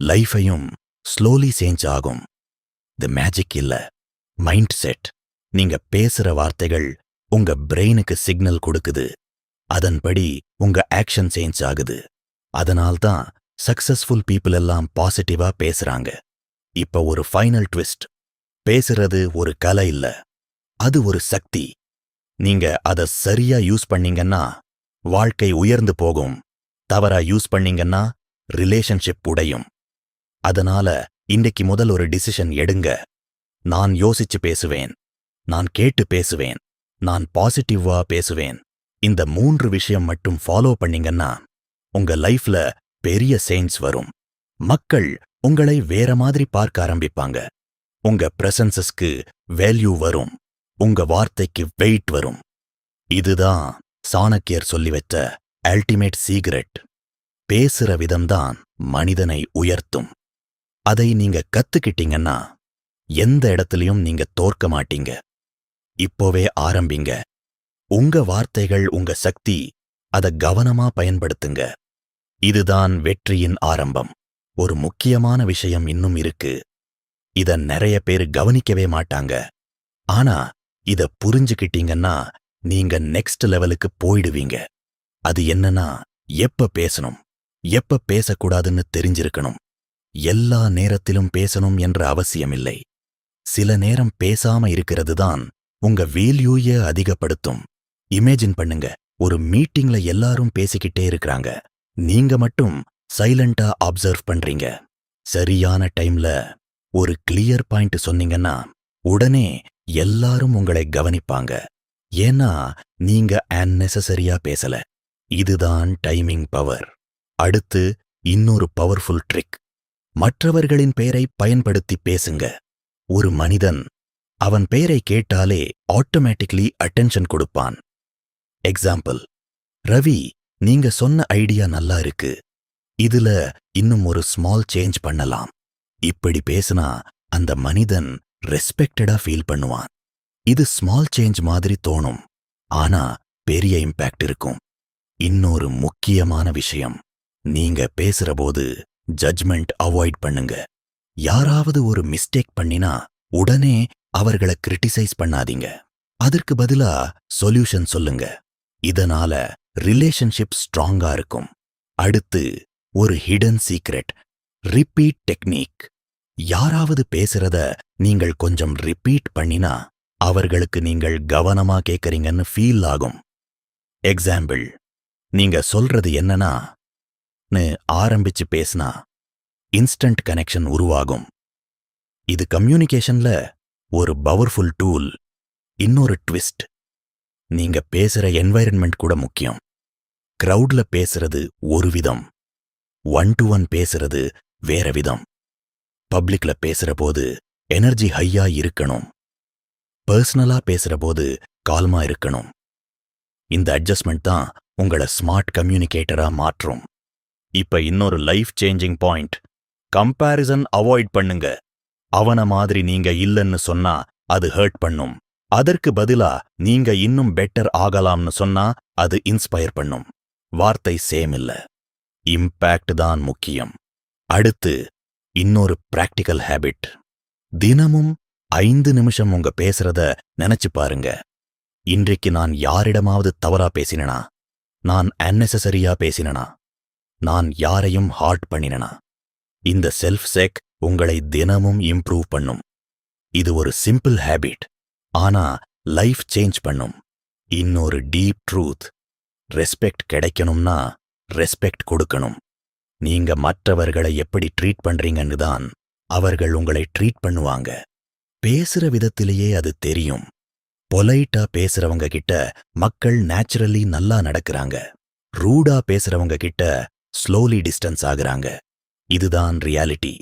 லைஃபையும் slowly change ஆகும். இது magic இல்ல, மைண்ட் செட். நீங்க பேசுற வார்த்தைகள் உங்க பிரெயினுக்கு சிக்னல் கொடுக்குது. அதன்படி உங்க ஆக்ஷன் சேஞ்ச் ஆகுது. அதனால்தான் சக்சஸ்ஃபுல் பீப்புள் எல்லாம் பாசிட்டிவா பேசுறாங்க. இப்ப ஒரு ஃபைனல் ட்விஸ்ட். பேசுறது ஒரு கலை இல்ல, அது ஒரு சக்தி. நீங்க அத சரியா யூஸ் பண்ணீங்கன்னா வாழ்க்கை உயர்ந்து போகும். தவறா யூஸ் பண்ணீங்கன்னா ரிலேஷன்ஷிப் உடையும். அதனால இன்னைக்கு முதல் ஒரு டிசிஷன் எடுங்க. நான் யோசிச்சு பேசுவேன், நான் கேட்டு பேசுவேன், நான் பாசிட்டிவா பேசுவேன். இந்த 3 விஷயம் மட்டும் ஃபாலோ பண்ணீங்கன்னா உங்க லைஃப்ல பெரிய சேஞ்ச் வரும். மக்கள் உங்களை வேற மாதிரி பார்க்க ஆரம்பிப்பாங்க. உங்க பிரசன்சஸ்க்கு வேல்யூ வரும். உங்க வார்த்தைக்கு வெயிட் வரும். இதுதான் சாணக்கியர் சொல்லி வச்ச அல்டிமேட் சீக்ரெட். பேசுற விதம்தான் மனிதனை உயர்த்தும். அதை நீங்க கத்துக்கிட்டீங்கன்னா எந்த இடத்துலயும் நீங்க தோற்க மாட்டீங்க. இப்போவே ஆரம்பிங்க. உங்க வார்த்தைகள் உங்க சக்தி. அத கவனமா பயன்படுத்துங்க. இதுதான் வெற்றியின் ஆரம்பம். ஒரு முக்கியமான விஷயம் இன்னும் இருக்கு. இத நிறைய பேர் கவனிக்கவே மாட்டாங்க. ஆனா இத புரிஞ்சுக்கிட்டீங்கன்னா நீங்க நெக்ஸ்ட் லெவலுக்கு போயிடுவீங்க. அது என்னன்னா, எப்ப பேசணும், எப்ப பேசக்கூடாதுன்னு தெரிஞ்சிருக்கணும். எல்லா நேரத்திலும் பேசணும் என்ற அவசியமில்லை. சில நேரம் பேசாம இருக்கிறது தான் உங்க வேல்யூய அதிகப்படுத்தும். இமேஜின் பண்ணுங்க, ஒரு மீட்டிங்ல எல்லாரும் பேசிக்கிட்டே இருக்கிறாங்க. நீங்க மட்டும் சைலண்டா அப்சர்வ் பண்றீங்க. சரியான டைம்ல ஒரு கிளியர் பாயிண்ட் சொன்னீங்கன்னா உடனே எல்லாரும் உங்களை கவனிப்பாங்க. ஏன்னா நீங்க அன்னெசரியா பேசல. இதுதான் டைமிங் பவர். அடுத்து இன்னொரு பவர்ஃபுல் ட்ரிக். மற்றவர்களின் பெயரை பயன்படுத்தி பேசுங்க. ஒரு மனிதன் அவன் பெயரை கேட்டாலே ஆட்டோமேட்டிக்லி அட்டென்ஷன் கொடுப்பான். எக்ஸாம்பிள், ரவி, நீங்க சொன்ன ஐடியா நல்லா இருக்கு. இதுல இன்னும் ஒரு ஸ்மால் சேஞ்ச் பண்ணலாம். இப்படி பேசினா அந்த மனிதன் ரெஸ்பெக்டடா ஃபீல் பண்ணுவான். இது ஸ்மால் சேஞ்ச் மாதிரி தோணும், ஆனா பெரிய இம்பாக்ட் இருக்கும். இன்னொரு முக்கியமான விஷயம், நீங்க பேசுறபோது ஜட்ஜ்மெண்ட் அவாய்ட் பண்ணுங்க. யாராவது ஒரு மிஸ்டேக் பண்ணினா உடனே அவர்களை கிரிட்டிசைஸ் பண்ணாதீங்க. அதற்கு பதிலா சொல்யூஷன் சொல்லுங்க. இதனால ரிலேஷன்ஷிப் ஸ்ட்ராங்கா இருக்கும். அடுத்து ஒரு ஹிடன் சீக்ரெட், ரிப்பீட் டெக்னிக். யாராவது பேசுறத நீங்கள் கொஞ்சம் ரிப்பீட் பண்ணினா அவர்களுக்கு நீங்கள் கவனமா கேட்கறீங்கன்னு ஃபீல் ஆகும். எக்ஸாம்பிள், நீங்க சொல்றது என்னன்னா ஆரம்பிச்சு பேசினா இன்ஸ்டன்ட் கனெக்ஷன் உருவாகும். இது கம்யூனிகேஷன்ல ஒரு பவர்ஃபுல் டூல். இன்னொரு ட்விஸ்ட், நீங்க பேசுற என்வைரன்மெண்ட் கூட முக்கியம். கிரவுட்ல பேசுறது ஒரு விதம், 1-to-1 பேசுறது வேற விதம். பப்ளிக்ல பேசுற போது எனர்ஜி ஹையா இருக்கணும். பர்சனலா பேசுற போது கால்மா இருக்கணும். இந்த அட்ஜஸ்ட்மெண்ட் தான் உங்களை ஸ்மார்ட் கம்யூனிகேட்டரா மாற்றும். இப்ப இன்னொரு life changing point, comparison avoid பண்ணுங்க. அவன மாதிரி நீங்க இல்லன்னு சொன்னா அது ஹர்ட் பண்ணும். அதற்கு பதிலா நீங்க இன்னும் பெட்டர் ஆகலாம்னு சொன்னா அது இன்ஸ்பயர் பண்ணும். வார்த்தை சேம் இல்ல, இம்பேக்ட் தான் முக்கியம். அடுத்து இன்னொரு பிராக்டிக்கல் ஹேபிட், தினமும் 5 நிமிஷம் உங்க பேசுறத நினைச்சு பாருங்க. இன்றைக்கு நான் யாரிடமாவது தவறா பேசினனா, நான் அன்னெசரியா பேசினனா, நான் யாரையும் ஹார்ட் பண்ணினனா. இந்த செல்ஃப் செக் உங்களை தினமும் இம்ப்ரூவ் பண்ணும். இது ஒரு சிம்பிள் ஹேபிட், ஆனா லைஃப் சேஞ்ச் பண்ணும். இன்னொரு டீப் ட்ரூத், ரெஸ்பெக்ட் கிடைக்கணும்னா ரெஸ்பெக்ட் கொடுக்கணும். நீங்க மற்றவர்களை எப்படி ட்ரீட் பண்றீங்கன்னு தான் அவர்கள் உங்களை ட்ரீட் பண்ணுவாங்க. பேசுற விதத்திலேயே அது தெரியும். பொலைட்டா பேசுறவங்க கிட்ட மக்கள் நேச்சுரலி நல்லா நடக்கிறாங்க. ரூடா பேசுறவங்க கிட்ட ஸ்லோலி டிஸ்டன்ஸ் ஆகுறாங்க. இதுதான் ரியாலிட்டி.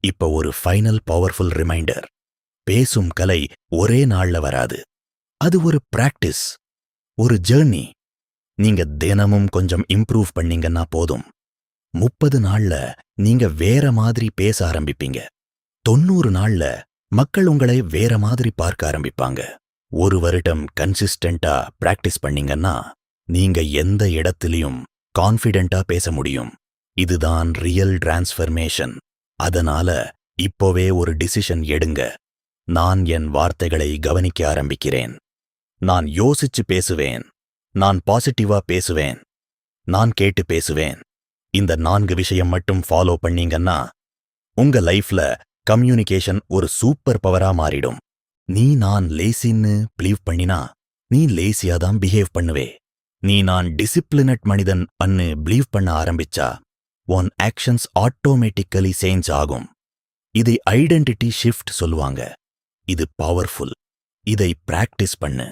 இப்ப ஒரு ஃபைனல் பவர்ஃபுல் ரிமைண்டர், பேசும் கலை ஒரே நாள்ல வராது. அது ஒரு பிராக்டிஸ், ஒரு ஜர்னி. நீங்க தினமும் கொஞ்சம் இம்ப்ரூவ் பண்ணீங்கன்னா போதும். 30 நாள்ல நீங்க வேற மாதிரி பேச ஆரம்பிப்பீங்க. 90 நாள்ல மக்கள் உங்களை வேற மாதிரி பார்க்க ஆரம்பிப்பாங்க. 1 வருடம் கன்சிஸ்டென்ட்டா பிராக்டிஸ் பண்ணீங்கன்னா நீங்க எந்த இடத்திலையும் கான்ஃபிடென்ட்டா பேச முடியும். இதுதான் ரியல் டிரான்ஸ்ஃபர்மேஷன். அதனால இப்போவே ஒரு டிசிஷன் எடுங்க. நான் என் வார்த்தைகளை கவனிக்க ஆரம்பிக்கிறேன். நான் யோசிச்சு பேசுவேன். நான் பாசிட்டிவா பேசுவேன். நான் கேட்டு பேசுவேன். இந்த 4 விஷயம் மட்டும் ஃபாலோ பண்ணீங்கன்னா உங்க லைஃப்ல கம்யூனிகேஷன் ஒரு சூப்பர் பவரா மாறிடும். நான் லேசின்னு பிலீவ் பண்ணினா நீ லேசியா தான் பிஹேவ் பண்ணுவே. நான் டிசிப்ளினட் மனிதன் அன்னு பிலீவ் பண்ண ஆரம்பிச்சா உன் ஆக்ஷன்ஸ் ஆட்டோமேட்டிக்கலி சேஞ்ச் ஆகும். இதை ஐடென்டிட்டி ஷிஃப்ட் சொல்லுவாங்க. இது பவர்ஃபுல். இதை பிராக்டிஸ் பண்ணு.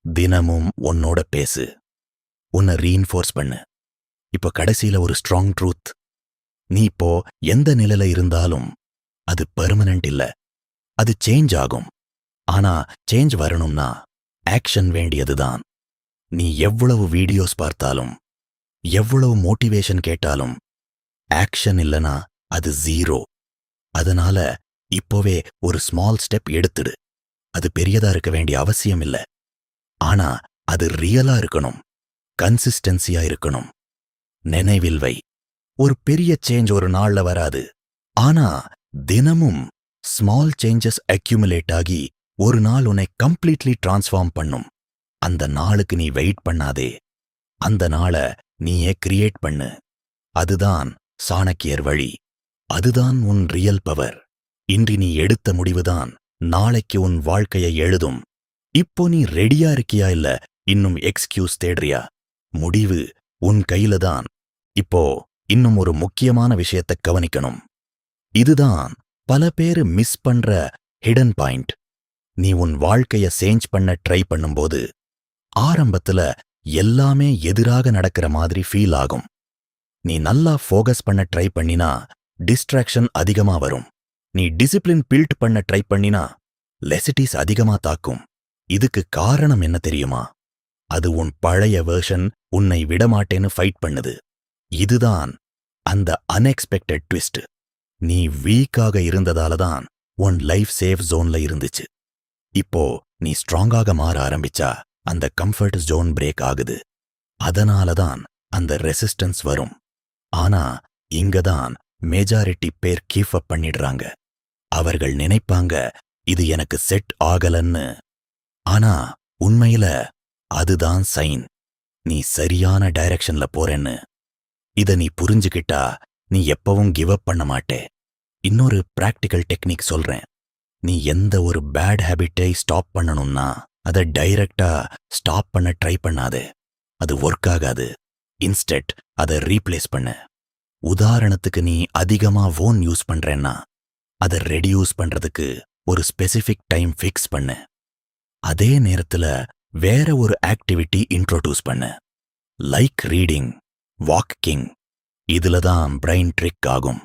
தினமும் உன்னோட பேசு. உன்னை ரீஇன்ஃபோர்ஸ் பண்ணு. இப்போ கடைசியில ஒரு ஸ்ட்ராங் ட்ரூத். நீ இப்போ எந்த நிலையில இருந்தாலும் அது பெர்மனன்ட் இல்ல. அது சேஞ்ச் ஆகும். ஆனா சேஞ்ச் வரணும்னா ஆக்ஷன் வேண்டியதுதான். நீ எவ்வளவு வீடியோஸ் பார்த்தாலும் எவ்வளவு மோட்டிவேஷன் கேட்டாலும் ஆக்ஷன் இல்லனா அது ஜீரோ. அதனால இப்போவே ஒரு ஸ்மால் ஸ்டெப் எடுத்துடு. அது பெரியதா இருக்க வேண்டிய அவசியம் இல்ல. ஆனா அது ரியலா இருக்கணும். கன்சிஸ்டன்சியா இருக்கணும். நினைவில் வை, ஒரு பெரிய சேஞ்ச் ஒரு நாள்ல வராது. ஆனா தினமும் ஸ்மால் சேஞ்சஸ் அக்யூமுலேட் ஆகி ஒரு நாள் உன்னை கம்ப்ளீட்லி டிரான்ஸ்ஃபார்ம் பண்ணும். அந்த நாளுக்கு நீ வெயிட் பண்ணாதே. அந்த நாளை நீயே கிரியேட் பண்ணு. அதுதான் சாணக்கியர் வழி. அதுதான் உன் ரியல் பவர். இன்று நீ எடுத்த முடிவுதான் நாளைக்கு உன் வாழ்க்கையை எழுதும். இப்போ நீ ரெடியா இருக்கியா இல்ல இன்னும் எக்ஸ்கியூஸ் தேடுறியா? முடிவு உன் கையில தான். இப்போ இன்னும் ஒரு முக்கியமான விஷயத்தை கவனிக்கணும். இதுதான் பல பேரு மிஸ் பண்ற ஹிடன் பாயிண்ட். நீ உன் வாழ்க்கைய சேஞ்ச் பண்ண ட்ரை பண்ணும்போது ஆரம்பத்துல எல்லாமே எதிராக நடக்கிற மாதிரி ஃபீல் ஆகும். நீ நல்லா ஃபோகஸ் பண்ண ட்ரை பண்ணினா டிஸ்ட்ராக்ஷன் அதிகமா வரும். நீ டிசிப்ளின் பில்ட் பண்ண ட்ரை பண்ணினா லெசிட்டிஸ் அதிகமா தாக்கும். இதுக்கு காரணம் என்ன தெரியுமா? அது உன் பழைய வெர்ஷன் உன்னை விடமாட்டேன்னு ஃபைட் பண்ணுது. இதுதான் அந்த அன்எக்ஸ்பெக்டட் ட்விஸ்ட். நீ வீக்காக இருந்ததால தான் உன் லைஃப் சேஃப் ஜோன்ல இருந்துச்சு. இப்போ நீ ஸ்ட்ராங்காக மாற ஆரம்பிச்சா அந்த கம்ஃபர்ட் ஜோன் பிரேக் ஆகுது. அதனாலதான் அந்த ரெசிஸ்டன்ஸ் வரும். ஆனா இங்கதான் மெஜாரிட்டி பேர் கீப் அப் பண்ணிடுறாங்க. அவர்கள் நினைப்பாங்க இது எனக்கு செட் ஆகலன்னு. ஆனா உண்மையில அதுதான் சைன் நீ சரியான டைரக்ஷன்ல போறேன்னு. இத நீ புரிஞ்சுக்கிட்டா நீ எப்பவும் கிவ் அப் பண்ண மாட்டே. இன்னொரு பிராக்டிக்கல் டெக்னிக் சொல்றேன். நீ எந்த ஒரு பேட் ஹேபிட்டை ஸ்டாப் பண்ணணும்னா அதை டைரக்டா ஸ்டாப் பண்ண ட்ரை பண்ணாதே. அது ஒர்க் ஆகாது. இன்ஸ்டெட் அதை ரீப்ளேஸ் பண்ணு. உதாரணத்துக்கு நீ அதிகமா ஃபோன் யூஸ் பண்றேன்னா அதை ரெடியூஸ் பண்றதுக்கு ஒரு ஸ்பெசிஃபிக் டைம் ஃபிக்ஸ் பண்ணு. அதே நேரத்துல வேற ஒரு ஆக்டிவிட்டி இன்ட்ரோடியூஸ் பண்ணு. Like reading, walking. இதுல தான் பிரைன் ட்ரிக் ஆகும்.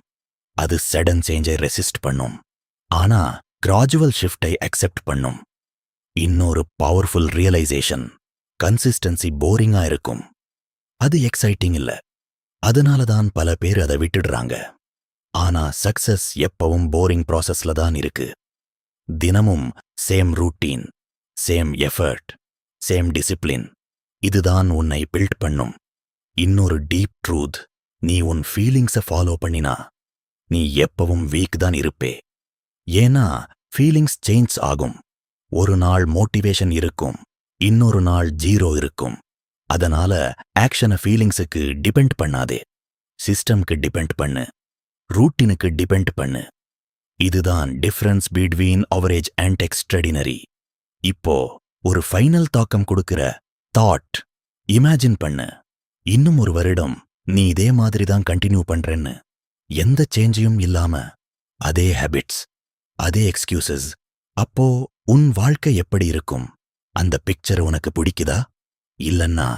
அது சடன் சேஞ்சை ரெசிஸ்ட் பண்ணும். ஆனா கிராஜுவல் ஷிஃப்டை அக்செப்ட் பண்ணும். இன்னொரு பவர்ஃபுல் ரியலைசேஷன், கன்சிஸ்டன்சி போரிங்கா இருக்கும். அது எக்ஸைட்டிங் இல்ல. அதனாலதான் பல பேர் அதை விட்டுடுறாங்க. ஆனா சக்சஸ் எப்பவும் போரிங் ப்ராசஸ்ல தான் இருக்கு. தினமும் same routine, same effort, same discipline. இதுதான் உன்னை பில்ட் பண்ணும். இன்னொரு டீப் ட்ரூத், நீ உன் ஃபீலிங்ஸை ஃபாலோ பண்ணினா நீ எப்பவும் வீக் தான் இருப்பே. ஏன்னா ஃபீலிங்ஸ் சேஞ்ச் ஆகும். ஒரு நாள் மோட்டிவேஷன் இருக்கும், இன்னொரு நாள் ஜீரோ இருக்கும். அதனால ஆக்ஷனை ஃபீலிங்ஸுக்கு டிபெண்ட் பண்ணாதே. சிஸ்டம்க்கு டிபெண்ட் பண்ணு. ரூட்டினுக்கு டிபெண்ட் பண்ணு. இதுதான் difference between average and extraordinary. இப்போ ஒரு ஃபைனல் தாக்கம் கொடுக்கிற தாட் இமேஜின் பண்ணு. இன்னும் ஒரு வருடம் நீ இதே மாதிரி தான் கண்டினியூ பண்றேன்னு. எந்த சேஞ்சையும் இல்லாம அதே ஹேபிட்ஸ், அதே எக்ஸ்கியூசஸ். அப்போ உன் வாழ்க்கை எப்படி இருக்கும்? அந்த பிக்சர் உனக்கு பிடிக்குதா? இல்லன்னா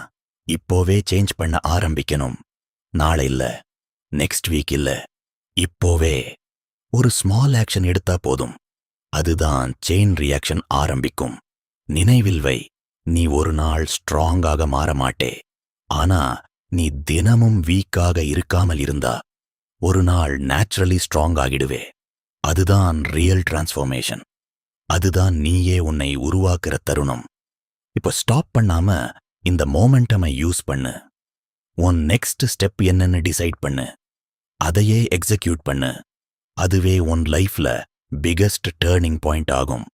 இப்போவே சேஞ்ச் பண்ண ஆரம்பிக்கணும். நாளை இல்ல, நெக்ஸ்ட் வீக் இல்ல, இப்போவே ஒரு ஸ்மால் ஆக்ஷன் எடுத்தா போதும். அதுதான் செயின் ரியாக்ஷன் ஆரம்பிக்கும். நினைவில் வை, நீ ஒரு நாள் ஸ்ட்ராங்காக மாற மாட்டே. ஆனா நீ தினமும் வீக்காக இருக்காமல் இருந்தா ஒரு நாள் நேச்சுரலி ஸ்ட்ராங் ஆகிடுவே. அதுதான் ரியல் டிரான்ஸ்ஃபார்மேஷன். அதுதான் நீயே உன்னை உருவாக்குற தருணம். இப்போ ஸ்டாப் பண்ணாம இந்த மோமெண்டமை யூஸ் பண்ணு. உன் நெக்ஸ்ட் ஸ்டெப் என்னன்னு டிசைட் பண்ணு. அதையே எக்ஸிக்யூட் பண்ணு. அதுவே உன் லைஃப்ல பிகெஸ்ட் டேர்னிங் பாயிண்ட் ஆகும்.